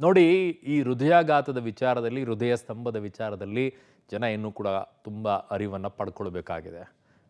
ನೋಡಿ, ಈ ಹೃದಯಾಘಾತದ ವಿಚಾರದಲ್ಲಿ, ಹೃದಯ ಸ್ತಂಭದ ವಿಚಾರದಲ್ಲಿ ಜನ ಇನ್ನೂ ಕೂಡ ತುಂಬ ಅರಿವನ್ನು ಪಡ್ಕೊಳ್ಬೇಕಾಗಿದೆ.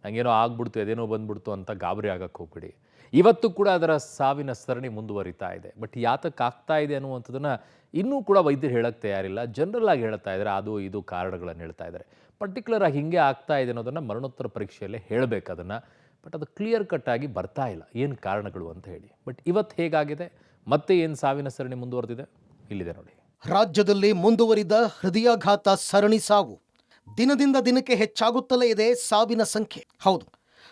ನನಗೇನೋ ಆಗ್ಬಿಡ್ತು, ಅದೇನೋ ಬಂದ್ಬಿಡ್ತು ಅಂತ ಗಾಬರಿ ಆಗಕ್ಕೆ ಹೋಗ್ಬಿಡಿ. ಇವತ್ತು ಕೂಡ ಅದರ ಸಾವಿನ ಸರಣಿ ಮುಂದುವರಿತಾ ಇದೆ. ಬಟ್ ಯಾತಕ್ಕೆ ಆಗ್ತಾ ಇದೆ ಅನ್ನುವಂಥದ್ದನ್ನು ಇನ್ನೂ ಕೂಡ ವೈದ್ಯರು ಹೇಳಕ್ಕೆ ತಯಾರಿಲ್ಲ. ಜನರಲ್ ಆಗಿ ಹೇಳ್ತಾ ಇದ್ದಾರೆ, ಅದು ಇದು ಕಾರಣಗಳನ್ನು ಹೇಳ್ತಾ ಇದ್ದಾರೆ. ಪರ್ಟಿಕ್ಯುಲರ್ ಆಗಿ ಹಿಂಗೆ ಆಗ್ತಾ ಇದೆ ಅನ್ನೋದನ್ನು ಮರಣೋತ್ತರ ಪರೀಕ್ಷೆಯಲ್ಲೇ ಹೇಳಬೇಕು ಅದನ್ನು. ಬಟ್ ಅದು ಕ್ಲಿಯರ್ ಕಟ್ ಆಗಿ ಬರ್ತಾ ಇಲ್ಲ, ಏನು ಕಾರಣಗಳು ಅಂತ ಹೇಳಿ. ಬಟ್ ಇವತ್ತು ಹೇಗಾಗಿದೆ, ಮತ್ತೆ ಏನು ಸಾವಿನ ಸರಣಿ ಮುಂದುವರೆದಿದೆ, ಇಲ್ಲಿದೆ ನೋಡಿ. ರಾಜ್ಯದಲ್ಲಿ ಮುಂದುವರಿದ ಹೃದಯಾಘಾತ ಸರಣಿ ಸಾವು. ದಿನದಿಂದ ದಿನಕ್ಕೆ ಹೆಚ್ಚಾಗುತ್ತಲೇ ಇದೆ ಸಾವಿನ ಸಂಖ್ಯೆ. ಹೌದು,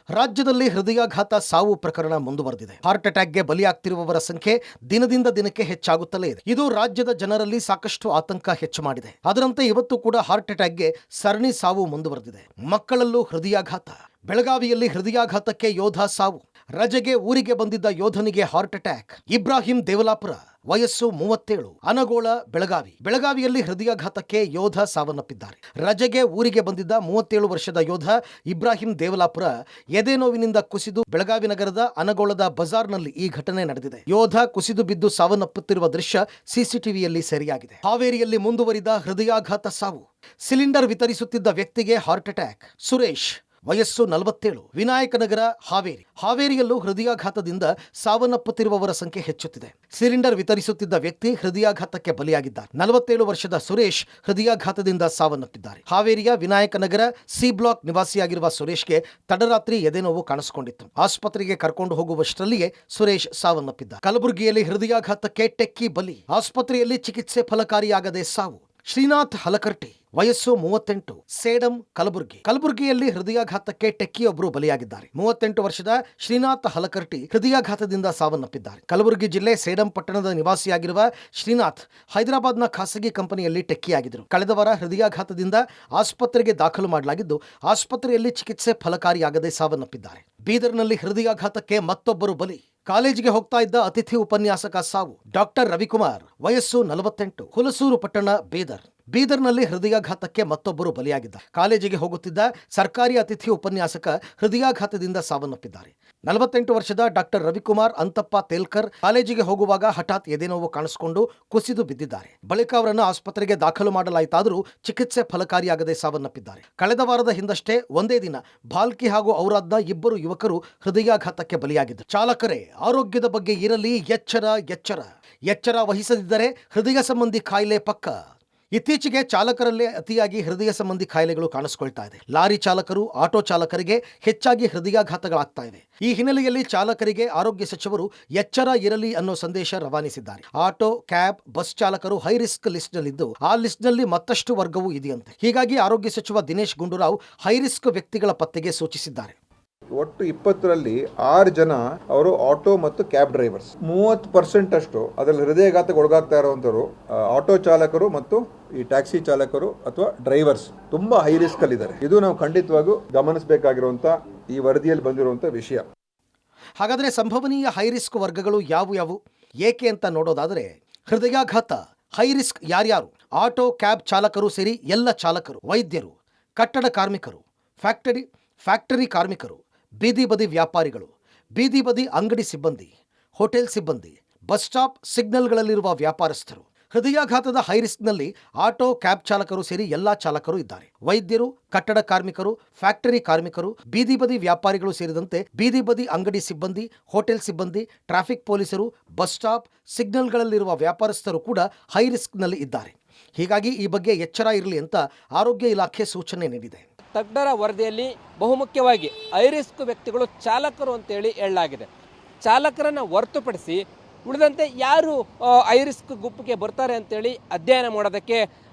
ರಾಜ್ಯದಲ್ಲಿ ಹೃದಯಾಘಾತ ಸಾವು ಪ್ರಕರಣ ಮುಂದುವರೆದಿದೆ. ಹಾರ್ಟ್ ಅಟ್ಯಾಕ್ಗೆ ಬಲಿಯಾಗ್ತಿರುವವರ ಸಂಖ್ಯೆ ದಿನದಿಂದ ದಿನಕ್ಕೆ ಹೆಚ್ಚಾಗುತ್ತಲೇ ಇದೆ. ಇದು ರಾಜ್ಯದ ಜನರಲ್ಲಿ ಸಾಕಷ್ಟು ಆತಂಕ ಹೆಚ್ಚು ಮಾಡಿದೆ. ಅದರಂತೆ ಇವತ್ತು ಕೂಡ ಹಾರ್ಟ್ ಅಟ್ಯಾಕ್ಗೆ ಸರಣಿ ಸಾವು ಮುಂದುವರೆದಿದೆ. ಮಕ್ಕಳಲ್ಲೂ ಹೃದಯಾಘಾತ. ಬೆಳಗಾವಿಯಲ್ಲಿ ಹೃದಯಾಘಾತಕ್ಕೆ ಯೋಧ ಸಾವು. ರಜೆಗೆ ಊರಿಗೆ ಬಂದಿದ್ದ ಯೋಧನಿಗೆ ಹಾರ್ಟ್ ಅಟ್ಯಾಕ್. ಇಬ್ರಾಹಿಂ ದೇವಲಾಪುರ, ವಯಸ್ಸು 37, ಅನಗೋಳ, ಬೆಳಗಾವಿಯಲ್ಲಿ ಹೃದಯಾಘಾತಕ್ಕೆ ಯೋಧ ಸಾವನ್ನಪ್ಪಿದ್ದಾರೆ. ರಜೆಗೆ ಊರಿಗೆ ಬಂದಿದ್ದ 37 ವರ್ಷದ ಯೋಧ ಇಬ್ರಾಹಿಂ ದೇವಲಾಪುರ ಎದೆ ನೋವಿನಿಂದ ಕುಸಿದು ಬೆಳಗಾವಿ ನಗರದ ಅನಗೋಳದ ಬಜಾರ್ನಲ್ಲಿ ಈ ಘಟನೆ ನಡೆದಿದೆ. ಯೋಧ ಕುಸಿದು ಬಿದ್ದು ಸಾವನ್ನಪ್ಪುತ್ತಿರುವ ದೃಶ್ಯ ಸಿಸಿಟಿವಿಯಲ್ಲಿ ಸೆರೆಯಾಗಿದೆ. ಹಾವೇರಿಯಲ್ಲಿ ಮುಂದುವರಿದ ಹೃದಯಾಘಾತ ಸಾವು. ಸಿಲಿಂಡರ್ ವಿತರಿಸುತ್ತಿದ್ದ ವ್ಯಕ್ತಿಗೆ ಹಾರ್ಟ್ ಅಟ್ಯಾಕ್. ಸುರೇಶ್, ವಯಸ್ಸು 47, ವಿನಾಯಕನಗರ, ಹಾವೇರಿಯಲ್ಲೂ ಹೃದಯಾಘಾತದಿಂದ ಸಾವನ್ನಪ್ಪುತ್ತಿರುವವರ ಸಂಖ್ಯೆ ಹೆಚ್ಚುತ್ತಿದೆ. ಸಿಲಿಂಡರ್ ವಿತರಿಸುತ್ತಿದ್ದ ವ್ಯಕ್ತಿ ಹೃದಯಾಘಾತಕ್ಕೆ ಬಲಿಯಾಗಿದ್ದಾರೆ. 47 ವರ್ಷದ ಸುರೇಶ್ ಹೃದಯಾಘಾತದಿಂದ ಸಾವನ್ನಪ್ಪಿದ್ದಾರೆ. ಹಾವೇರಿಯ ವಿನಾಯಕನಗರ ಸಿ ಬ್ಲಾಕ್ ನಿವಾಸಿಯಾಗಿರುವ ಸುರೇಶ್ಗೆ ತಡರಾತ್ರಿ ಎದೆನೋವು ಕಾಣಿಸಿಕೊಂಡಿತ್ತು. ಆಸ್ಪತ್ರೆಗೆ ಕರ್ಕೊಂಡು ಹೋಗುವಷ್ಟರಲ್ಲಿಯೇ ಸುರೇಶ್ ಸಾವನ್ನಪ್ಪಿದ್ದ. ಕಲಬುರಗಿಯಲ್ಲಿ ಹೃದಯಾಘಾತಕ್ಕೆ ಟೆಕ್ಕಿ ಬಲಿ. ಆಸ್ಪತ್ರೆಯಲ್ಲಿ ಚಿಕಿತ್ಸೆ ಫಲಕಾರಿಯಾಗದೆ ಸಾವು. ಶ್ರೀನಾಥ್ ಹಲಕರ್ಟಿ, ವಯಸ್ಸು 38, ಸೇಡಂ, ಕಲಬುರಗಿಯಲ್ಲಿ ಹೃದಯಾಘಾತಕ್ಕೆ ಟೆಕ್ಕಿಯೊಬ್ಬರು ಬಲಿಯಾಗಿದ್ದಾರೆ. 38 ವರ್ಷದ ಶ್ರೀನಾಥ್ ಹಲಕರ್ಟಿ ಹೃದಯಾಘಾತದಿಂದ ಸಾವನ್ನಪ್ಪಿದ್ದಾರೆ. ಕಲಬುರಗಿ ಜಿಲ್ಲೆ ಸೇಡಂ ಪಟ್ಟಣದ ನಿವಾಸಿಯಾಗಿರುವ ಶ್ರೀನಾಥ್ ಹೈದರಾಬಾದ್ನ ಖಾಸಗಿ ಕಂಪನಿಯಲ್ಲಿ ಟೆಕ್ಕಿಯಾಗಿದ್ದರು. ಕಳೆದ ವಾರ ಹೃದಯಾಘಾತದಿಂದ ಆಸ್ಪತ್ರೆಗೆ ದಾಖಲು ಮಾಡಲಾಗಿದ್ದು, ಆಸ್ಪತ್ರೆಯಲ್ಲಿ ಚಿಕಿತ್ಸೆ ಫಲಕಾರಿಯಾಗದೆ ಸಾವನ್ನಪ್ಪಿದ್ದಾರೆ. ಬೀದರ್ನಲ್ಲಿ ಹೃದಯಾಘಾತಕ್ಕೆ ಮತ್ತೊಬ್ಬರು ಬಲಿ. ಕಾಲೇಜಿಗೆ ಹೋಗ್ತಾ ಇದ್ದ ಅತಿಥಿ ಉಪನ್ಯಾಸಕ ಸಾವು. ಡಾಕ್ಟರ್ ರವಿಕುಮಾರ್, ವಯಸ್ಸು 48, ಹುಲಸೂರು ಪಟ್ಟಣ, ಬೀದರ್ನಲ್ಲಿ ಹೃದಯಾಘಾತಕ್ಕೆ ಮತ್ತೊಬ್ಬರು ಬಲಿಯಾಗಿದ್ದಾರೆ. ಕಾಲೇಜಿಗೆ ಹೋಗುತ್ತಿದ್ದ ಸರ್ಕಾರಿ ಅತಿಥಿ ಉಪನ್ಯಾಸಕ ಹೃದಯಾಘಾತದಿಂದ ಸಾವನ್ನಪ್ಪಿದ್ದಾರೆ. 48 ವರ್ಷದ ಡಾಕ್ಟರ್ ರವಿಕುಮಾರ್ ಅಂತಪ್ಪ ತೇಲ್ಕರ್ ಕಾಲೇಜಿಗೆ ಹೋಗುವಾಗ ಹಠಾತ್ ಎದೆನೋವು ಕಾಣಿಸಿಕೊಂಡು ಕುಸಿದು ಬಿದ್ದಿದ್ದಾರೆ. ಬಳಿಕ ಅವರನ್ನು ಆಸ್ಪತ್ರೆಗೆ ದಾಖಲು ಮಾಡಲಾಯಿತಾದರೂ ಚಿಕಿತ್ಸೆ ಫಲಕಾರಿಯಾಗದೆ ಸಾವನ್ನಪ್ಪಿದ್ದಾರೆ. ಕಳೆದ ವಾರದ ಹಿಂದಷ್ಟೇ ಒಂದೇ ದಿನ ಭಾಲ್ಕಿ ಹಾಗೂ ಔರಾದ್ನ ಇಬ್ಬರು ಯುವಕರು ಹೃದಯಾಘಾತಕ್ಕೆ ಬಲಿಯಾಗಿದ್ದರು. ಚಾಲಕರೇ, ಆರೋಗ್ಯದ ಬಗ್ಗೆ ಇರಲಿ ಎಚ್ಚರ ವಹಿಸದಿದ್ದರೆ ಹೃದಯ ಸಂಬಂಧಿ ಕಾಯಿಲೆ ಪಕ್ಕ. ಇತ್ತೀಚೆಗೆ ಚಾಲಕರಲ್ಲೇ ಅತಿಯಾಗಿ ಹೃದಯ ಸಂಬಂಧಿ ಕಾಯಿಲೆಗಳು ಕಾಣಿಸಿಕೊಳ್ತಾ ಇದೆ. ಲಾರಿ ಚಾಲಕರು, ಆಟೋ ಚಾಲಕರಿಗೆ ಹೆಚ್ಚಾಗಿ ಹೃದಯಾಘಾತಗಳಾಗ್ತಾ ಇವೆ. ಈ ಹಿನ್ನೆಲೆಯಲ್ಲಿ ಚಾಲಕರಿಗೆ ಆರೋಗ್ಯ ಸಚಿವರು ಎಚ್ಚರ ಇರಲಿ ಅನ್ನೋ ಸಂದೇಶ ರವಾನಿಸಿದ್ದಾರೆ. ಆಟೋ, ಕ್ಯಾಬ್, ಬಸ್ ಚಾಲಕರು ಹೈ ರಿಸ್ಕ್ ಲಿಸ್ಟ್ನಲ್ಲಿದ್ದು, ಆ ಲಿಸ್ಟ್ನಲ್ಲಿ ಮತ್ತಷ್ಟು ವರ್ಗವೂ ಇದೆಯಂತೆ. ಹೀಗಾಗಿ ಆರೋಗ್ಯ ಸಚಿವ ದಿನೇಶ್ ಗುಂಡೂರಾವ್ ಹೈ ರಿಸ್ಕ್ ವ್ಯಕ್ತಿಗಳ ಪತ್ತೆಗೆ ಸೂಚಿಸಿದ್ದಾರೆ. ಒಟ್ಟು 20ರಲ್ಲಿ 6 ಜನ ಅವರು ಆಟೋ ಮತ್ತು ಕ್ಯಾಬ್ ಡ್ರೈವರ್ಸ್. 30% ಅಷ್ಟು ಅದರಲ್ಲಿ ಹೃದಯಾಘಾತಕ್ಕೆ ಒಳಗಾಗ್ತಾ ಇರುವಂತವರು ಆಟೋ ಚಾಲಕರು ಮತ್ತು ಈ ಟ್ಯಾಕ್ಸಿ ಚಾಲಕರು ಅಥವಾ ಡ್ರೈವರ್ಸ್ ತುಂಬಾ ಹೈ ರಿಸ್ಕ್ ಅಲ್ಲಿ ಇದ್ದಾರೆ. ಇದು ನಾವು ಖಂಡಿತವಾಗೂ ಗಮನಿಸಬೇಕಾಗಿರುವಂತ ಈ ವರದಿಯಲ್ಲಿ ಬಂದಿರುವಂತ ವಿಷಯ. ಹಾಗಾದ್ರೆ ಸಂಭವನೀಯ ಹೈ ರಿಸ್ಕ್ ವರ್ಗಗಳು ಯಾವುವು, ಏಕೆ ಅಂತ ನೋಡೋದಾದ್ರೆ, ಹೃದಯಾಘಾತ ಹೈ ರಿಸ್ಕ್ ಯಾರ್ಯಾರು? ಆಟೋ, ಕ್ಯಾಬ್ ಚಾಲಕರು ಸೇರಿ ಎಲ್ಲ ಚಾಲಕರು, ವೈದ್ಯರು, ಕಟ್ಟಡ ಕಾರ್ಮಿಕರು, ಫ್ಯಾಕ್ಟರಿ ಕಾರ್ಮಿಕರು, ಬೀದಿ ಬದಿ ವ್ಯಾಪಾರಿಗಳು, ಬೀದಿ ಬದಿ ಅಂಗಡಿ ಸಿಬ್ಬಂದಿ, ಹೋಟೆಲ್ ಸಿಬ್ಬಂದಿ, ಬಸ್ ಸ್ಟಾಪ್ ಸಿಗ್ನಲ್ಗಳಲ್ಲಿರುವ ವ್ಯಾಪಾರಸ್ಥರು. ಹೃದಯಾಘಾತದ ಹೈ ರಿಸ್ಕ್ನಲ್ಲಿ ಆಟೋ, ಕ್ಯಾಬ್ ಚಾಲಕರು ಸೇರಿ ಎಲ್ಲಾ ಚಾಲಕರು ಇದ್ದಾರೆ. ವೈದ್ಯರು, ಕಟ್ಟಡ ಕಾರ್ಮಿಕರು, ಫ್ಯಾಕ್ಟರಿ ಕಾರ್ಮಿಕರು, ಬೀದಿ ಬದಿ ವ್ಯಾಪಾರಿಗಳು ಸೇರಿದಂತೆ ಬೀದಿ ಬದಿ ಅಂಗಡಿ ಸಿಬ್ಬಂದಿ, ಹೋಟೆಲ್ ಸಿಬ್ಬಂದಿ, ಟ್ರಾಫಿಕ್ ಪೊಲೀಸರು, ಬಸ್ ಸ್ಟಾಪ್ ಸಿಗ್ನಲ್ಗಳಲ್ಲಿರುವ ವ್ಯಾಪಾರಸ್ಥರು ಕೂಡ ಹೈ ರಿಸ್ಕ್ನಲ್ಲಿ ಇದ್ದಾರೆ. ಹೀಗಾಗಿ ಈ ಬಗ್ಗೆ ಎಚ್ಚರ ಇರಲಿ ಅಂತ ಆರೋಗ್ಯ ಇಲಾಖೆ ಸೂಚನೆ ನೀಡಿದೆ. ತಜ್ಞರ ವರದಿಯಲ್ಲಿ ಬಹುಮುಖ್ಯವಾಗಿ ಹೈ ರಿಸ್ಕ್ ವ್ಯಕ್ತಿಗಳು ಚಾಲಕರು ಅಂತೇಳಿ ಹೇಳಲಾಗಿದೆ. ಚಾಲಕರನ್ನು ಹೊರತುಪಡಿಸಿ ಉಳಿದಂತೆ ಯಾರು ಹೈ ರಿಸ್ಕ್ ಗುಂಪಿಗೆ ಬರ್ತಾರೆ ಅಂತೇಳಿ ಅಧ್ಯಯನ ಮಾಡೋದಕ್ಕೆ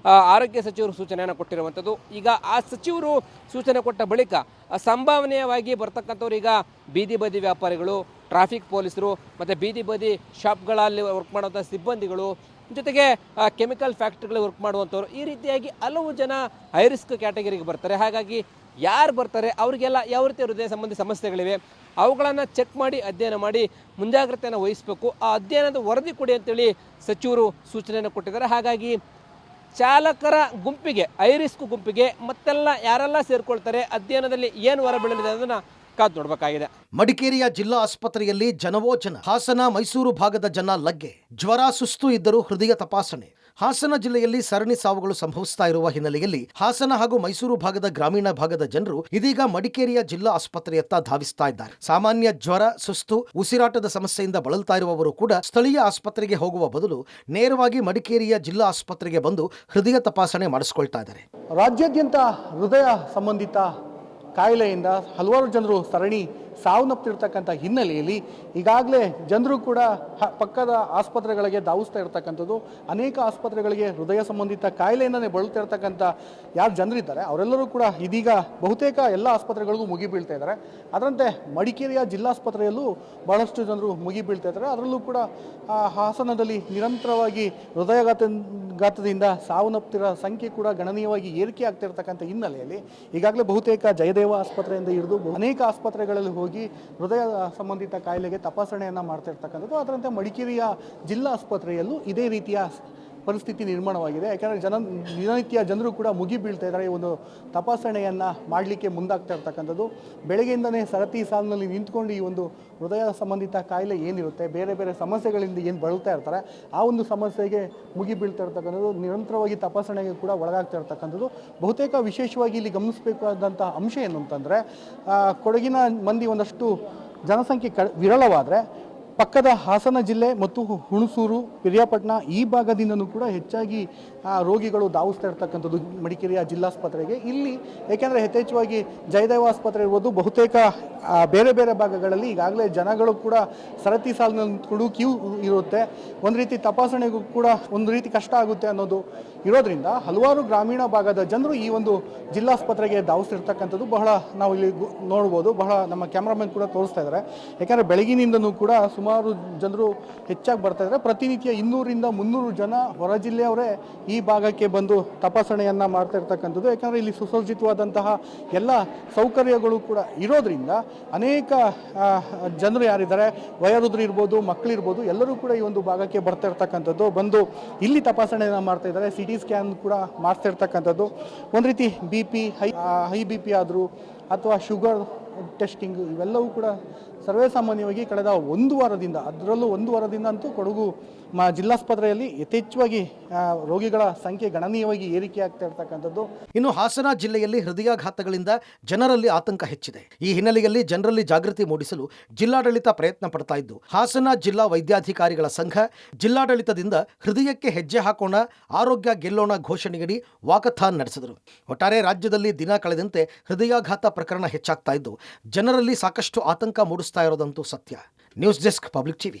ಆರೋಗ್ಯ ಸಚಿವರು ಸೂಚನೆಯನ್ನು ಕೊಟ್ಟಿರುವಂಥದ್ದು. ಈಗ ಆ ಸಚಿವರು ಸೂಚನೆ ಕೊಟ್ಟ ಬಳಿಕ ಸಂಭಾವನೀಯವಾಗಿ ಬರ್ತಕ್ಕಂಥವ್ರು ಈಗ ಬೀದಿ ಬದಿ ವ್ಯಾಪಾರಿಗಳು, ಟ್ರಾಫಿಕ್ ಪೊಲೀಸರು ಮತ್ತು ಬೀದಿ ಬದಿ ಶಾಪ್ಗಳಲ್ಲಿ ವರ್ಕ್ ಮಾಡುವಂಥ ಸಿಬ್ಬಂದಿಗಳು, ಜೊತೆಗೆ ಕೆಮಿಕಲ್ ಫ್ಯಾಕ್ಟ್ರಿಗಳಲ್ಲಿ ವರ್ಕ್ ಮಾಡುವಂಥವ್ರು, ಈ ರೀತಿಯಾಗಿ ಹಲವು ಜನ ಹೈ ರಿಸ್ಕ್ ಕ್ಯಾಟಗರಿಗೆ ಬರ್ತಾರೆ. ಹಾಗಾಗಿ ಯಾರು ಬರ್ತಾರೆ ಅವರಿಗೆಲ್ಲ ಯಾವ ರೀತಿ ಹೃದಯ ಸಂಬಂಧಿ ಸಮಸ್ಯೆಗಳಿವೆ ಅವುಗಳನ್ನು ಚೆಕ್ ಮಾಡಿ ಅಧ್ಯಯನ ಮಾಡಿ ಮುಂಜಾಗ್ರತೆಯನ್ನು ವಹಿಸಬೇಕು. ಆ ಅಧ್ಯಯನದ ವರದಿ ಕೊಡಿ ಅಂತೇಳಿ ಸಚಿವರು ಸೂಚನೆಯನ್ನು ಕೊಟ್ಟಿದ್ದಾರೆ. ಹಾಗಾಗಿ ಚಾಲಕರ ಗುಂಪಿಗೆ, ಹೈ ರಿಸ್ಕ್ ಗುಂಪಿಗೆ ಮತ್ತೆಲ್ಲ ಯಾರೆಲ್ಲ ಸೇರಿಕೊಳ್ತಾರೆ, ಅಧ್ಯಯನದಲ್ಲಿ ಏನು ಹೊರಬೀಳಲಿದೆ ಅದನ್ನು ಕಾದು ನೋಡಬೇಕಾಗಿದೆ. ಮಡಿಕೇರಿಯ ಜಿಲ್ಲಾ ಆಸ್ಪತ್ರೆಯಲ್ಲಿ ಜನವೋ ಜನ. ಹಾಸನ ಮೈಸೂರು ಭಾಗದ ಜನ ಲಗ್ಗೆ. ಜ್ವರ ಸುಸ್ತು ಇದ್ದರೂ ಹೃದಯ ತಪಾಸಣೆ. ಹಾಸನ ಜಿಲ್ಲೆಯಲ್ಲಿ ಸರಣಿ ಸಾವುಗಳು ಸಂಭವಿಸ್ತಾ ಇರುವ ಹಿನ್ನೆಲೆಯಲ್ಲಿ ಹಾಸನ ಹಾಗೂ ಮೈಸೂರು ಭಾಗದ ಗ್ರಾಮೀಣ ಭಾಗದ ಜನರು ಇದೀಗ ಮಡಿಕೇರಿಯ ಜಿಲ್ಲಾ ಆಸ್ಪತ್ರೆಯತ್ತ ಧಾವಿಸ್ತಾ ಇದ್ದಾರೆ. ಸಾಮಾನ್ಯ ಜ್ವರ, ಸುಸ್ತು, ಉಸಿರಾಟದ ಸಮಸ್ಯೆಯಿಂದ ಬಳಲ್ತಾ ಇರುವವರು ಕೂಡ ಸ್ಥಳೀಯ ಆಸ್ಪತ್ರೆಗೆ ಹೋಗುವ ಬದಲು ನೇರವಾಗಿ ಮಡಿಕೇರಿಯ ಜಿಲ್ಲಾ ಆಸ್ಪತ್ರೆಗೆ ಬಂದು ಹೃದಯ ತಪಾಸಣೆ ಮಾಡಿಸ್ಕೊಳ್ತಾ ಇದ್ದಾರೆ. ರಾಜ್ಯಾದ್ಯಂತ ಹೃದಯ ಸಂಬಂಧಿತ ಕಾಯಿಲೆಯಿಂದ ಹಲವಾರು ಜನರು ಸರಣಿ ಸಾವನ್ನಪ್ಪಿರ್ತಕ್ಕಂಥ ಹಿನ್ನೆಲೆಯಲ್ಲಿ ಈಗಾಗಲೇ ಜನರು ಕೂಡ ಪಕ್ಕದ ಆಸ್ಪತ್ರೆಗಳಿಗೆ ಧಾವಿಸ್ತಾ ಇರ್ತಕ್ಕಂಥದ್ದು. ಅನೇಕ ಆಸ್ಪತ್ರೆಗಳಿಗೆ ಹೃದಯ ಸಂಬಂಧಿತ ಕಾಯಿಲೆಯಿಂದಲೇ ಬಳಲ್ತಾ ಇರ್ತಕ್ಕಂಥ ಯಾರು ಜನರಿದ್ದಾರೆ ಅವರೆಲ್ಲರೂ ಕೂಡ ಇದೀಗ ಬಹುತೇಕ ಎಲ್ಲ ಆಸ್ಪತ್ರೆಗಳಿಗೂ ಮುಗಿಬೀಳ್ತಾ ಇದ್ದಾರೆ. ಅದರಂತೆ ಮಡಿಕೇರಿಯ ಜಿಲ್ಲಾಸ್ಪತ್ರೆಯಲ್ಲೂ ಬಹಳಷ್ಟು ಜನರು ಮುಗಿಬೀಳ್ತಾ ಇದ್ದಾರೆ. ಅದರಲ್ಲೂ ಕೂಡ ಹಾಸನದಲ್ಲಿ ನಿರಂತರವಾಗಿ ಹೃದಯಾಘಾತದಿಂದ ಸಾವನ್ನಪ್ಪಿರೋ ಸಂಖ್ಯೆ ಕೂಡ ಗಣನೀಯವಾಗಿ ಏರಿಕೆ ಆಗ್ತಿರ್ತಕ್ಕಂಥ ಹಿನ್ನೆಲೆಯಲ್ಲಿ ಈಗಾಗಲೇ ಬಹುತೇಕ ಜಯದೇವ ಆಸ್ಪತ್ರೆಯಿಂದ ಹಿಡಿದು ಅನೇಕ ಆಸ್ಪತ್ರೆಗಳಲ್ಲಿ ಹೋಗಿ ಹೃದಯ ಸಂಬಂಧಿತ ಕಾಯಿಲೆಗೆ ತಪಾಸಣೆಯನ್ನು ಮಾಡ್ತಾ ಇರ್ತಕ್ಕಂಥದ್ದು. ಅದರಂತೆ ಮಡಿಕೇರಿಯ ಜಿಲ್ಲಾ ಆಸ್ಪತ್ರೆಯಲ್ಲೂ ಇದೇ ರೀತಿಯ ಪರಿಸ್ಥಿತಿ ನಿರ್ಮಾಣವಾಗಿದೆ. ಯಾಕೆಂದರೆ ದಿನನಿತ್ಯ ಜನರು ಕೂಡ ಮುಗಿಬೀಳ್ತಾ ಇದ್ದಾರೆ. ಈ ಒಂದು ತಪಾಸಣೆಯನ್ನು ಮಾಡಲಿಕ್ಕೆ ಮುಂದಾಗ್ತಾ ಇರ್ತಕ್ಕಂಥದ್ದು. ಬೆಳಗ್ಗೆಯಿಂದನೇ ಸರತಿ ಸಾಲಿನಲ್ಲಿ ನಿಂತ್ಕೊಂಡು ಈ ಒಂದು ಹೃದಯ ಸಂಬಂಧಿತ ಕಾಯಿಲೆ ಏನಿರುತ್ತೆ, ಬೇರೆ ಬೇರೆ ಸಮಸ್ಯೆಗಳಿಂದ ಏನು ಬಳಲ್ತಾ ಇರ್ತಾರೆ, ಆ ಒಂದು ಸಮಸ್ಯೆಗೆ ಮುಗಿಬೀಳ್ತಾ ಇರ್ತಕ್ಕಂಥದ್ದು, ನಿರಂತರವಾಗಿ ತಪಾಸಣೆಗೆ ಕೂಡ ಒಳಗಾಗ್ತಾ ಇರ್ತಕ್ಕಂಥದ್ದು. ಬಹುತೇಕ ವಿಶೇಷವಾಗಿ ಇಲ್ಲಿ ಗಮನಿಸಬೇಕಾದಂಥ ಅಂಶ ಏನು ಅಂತಂದರೆ, ಕೊಡಗಿನ ಮಂದಿ ಒಂದಷ್ಟು ಜನಸಂಖ್ಯೆ ವಿರಳವಾದರೆ ಪಕ್ಕದ ಹಾಸನ ಜಿಲ್ಲೆ ಮತ್ತು ಹುಣಸೂರು, ಪಿರಿಯಾಪಟ್ಟಣ ಈ ಭಾಗದಿಂದನೂ ಕೂಡ ಹೆಚ್ಚಾಗಿ ರೋಗಿಗಳು ಧಾವಿಸ್ತಾ ಇರ್ತಕ್ಕಂಥದ್ದು ಮಡಿಕೇರಿಯ ಜಿಲ್ಲಾಸ್ಪತ್ರೆಗೆ. ಇಲ್ಲಿ ಏಕೆಂದರೆ ಯಥೇಚ್ಛವಾಗಿ ಜಯದೇವ ಆಸ್ಪತ್ರೆ ಇರ್ಬೋದು, ಬಹುತೇಕ ಬೇರೆ ಬೇರೆ ಭಾಗಗಳಲ್ಲಿ ಈಗಾಗಲೇ ಜನಗಳು ಕೂಡ ಸರತಿ ಸಾಲಿನಲ್ಲಿ ಕ್ಯೂ ಇರುತ್ತೆ. ಒಂದು ರೀತಿ ತಪಾಸಣೆಗೂ ಕೂಡ ಒಂದು ರೀತಿ ಕಷ್ಟ ಆಗುತ್ತೆ ಅನ್ನೋದು ಇರೋದ್ರಿಂದ ಹಲವಾರು ಗ್ರಾಮೀಣ ಭಾಗದ ಜನರು ಈ ಒಂದು ಜಿಲ್ಲಾಸ್ಪತ್ರೆಗೆ ಧಾವಿಸ್ತಿರ್ತಕ್ಕಂಥದ್ದು ಬಹಳ ನಾವು ಇಲ್ಲಿ ನೋಡ್ಬೋದು. ಬಹಳ ನಮ್ಮ ಕ್ಯಾಮ್ರಾಮನ್ ಕೂಡ ತೋರಿಸ್ತಾ ಇದ್ದಾರೆ. ಯಾಕೆಂದರೆ ಬೆಳಗಿನಿಂದನೂ ಕೂಡ ಸುಮಾರು ಜನರು ಹೆಚ್ಚಾಗಿ ಬರ್ತಾ ಇದ್ದಾರೆ. ಪ್ರತಿನಿತ್ಯ 200ರಿಂದ 300 ಜನ ಹೊರ ಜಿಲ್ಲೆಯವರೇ ಈ ಭಾಗಕ್ಕೆ ಬಂದು ತಪಾಸಣೆಯನ್ನು ಮಾಡ್ತಾ ಇರ್ತಕ್ಕಂಥದ್ದು. ಯಾಕಂದರೆ ಇಲ್ಲಿ ಸುಸಜ್ಜಿತವಾದಂತಹ ಎಲ್ಲ ಸೌಕರ್ಯಗಳು ಕೂಡ ಇರೋದ್ರಿಂದ ಅನೇಕ ಜನರು ಯಾರಿದ್ದಾರೆ, ವಯೋವೃದ್ಧರು ಇರ್ಬೋದು, ಮಕ್ಕಳಿರ್ಬೋದು, ಎಲ್ಲರೂ ಕೂಡ ಈ ಒಂದು ಭಾಗಕ್ಕೆ ಬರ್ತಾ ಇರ್ತಕ್ಕಂಥದ್ದು. ಬಂದು ಇಲ್ಲಿ ತಪಾಸಣೆಯನ್ನು ಮಾಡ್ತಾ ಇದ್ದಾರೆ. CT ಸ್ಕ್ಯಾನ್ ಕೂಡ ಮಾಡಿಸ್ತಾ ಇರ್ತಕ್ಕಂಥದ್ದು. ಒಂದು ರೀತಿ BP ಹೈ BP ಆದರೂ ಅಥವಾ ಶುಗರ್ ಟೆಸ್ಟಿಂಗ್ ಇವೆಲ್ಲವೂ ಕೂಡ ಸರ್ವೇ ಸಾಮಾನ್ಯವಾಗಿ ಕಳೆದ ಒಂದು ವಾರದಿಂದ, ಅದರಲ್ಲೂ ಒಂದು ವಾರದಿಂದ ಅಂತೂ ಕೊಡಗು ಜಿಲ್ಲಾಸ್ಪತ್ರೆಯಲ್ಲಿ ಯಥೇಚ್ಛವಾಗಿ ರೋಗಿಗಳ ಸಂಖ್ಯೆ ಗಣನೀಯವಾಗಿ ಏರಿಕೆ ಆಗ್ತಾ ಇರ್ತಕ್ಕಂಥದ್ದು. ಇನ್ನು ಹಾಸನ ಜಿಲ್ಲೆಯಲ್ಲಿ ಹೃದಯಾಘಾತಗಳಿಂದ ಜನರಲ್ಲಿ ಆತಂಕ ಹೆಚ್ಚಿದೆ. ಈ ಹಿನ್ನೆಲೆಯಲ್ಲಿ ಜನರಲ್ಲಿ ಜಾಗೃತಿ ಮೂಡಿಸಲು ಜಿಲ್ಲಾಡಳಿತ ಪ್ರಯತ್ನ ಪಡ್ತಾ ಇದ್ದು, ಹಾಸನ ಜಿಲ್ಲಾ ವೈದ್ಯಾಧಿಕಾರಿಗಳ ಸಂಘ ಜಿಲ್ಲಾಡಳಿತದಿಂದ ಹೃದಯಕ್ಕೆ ಹೆಜ್ಜೆ ಹಾಕೋಣ, ಆರೋಗ್ಯ ಗೆಲ್ಲೋಣ ಘೋಷಣೆಯಡಿ ವಾಕಥಾನ್ ನಡೆಸಿದರು. ಒಟ್ಟಾರೆ ರಾಜ್ಯದಲ್ಲಿ ದಿನ ಕಳೆದಂತೆ ಹೃದಯಾಘಾತ ಪ್ರಕರಣ ಹೆಚ್ಚಾಗ್ತಾ ಇದ್ದು ಜನರಲ್ಲಿ ಸಾಕಷ್ಟು ಆತಂಕ ಮೂಡಿಸ್ತಾ ಇರೋದಂತೂ ಸತ್ಯ. News desk, public TV.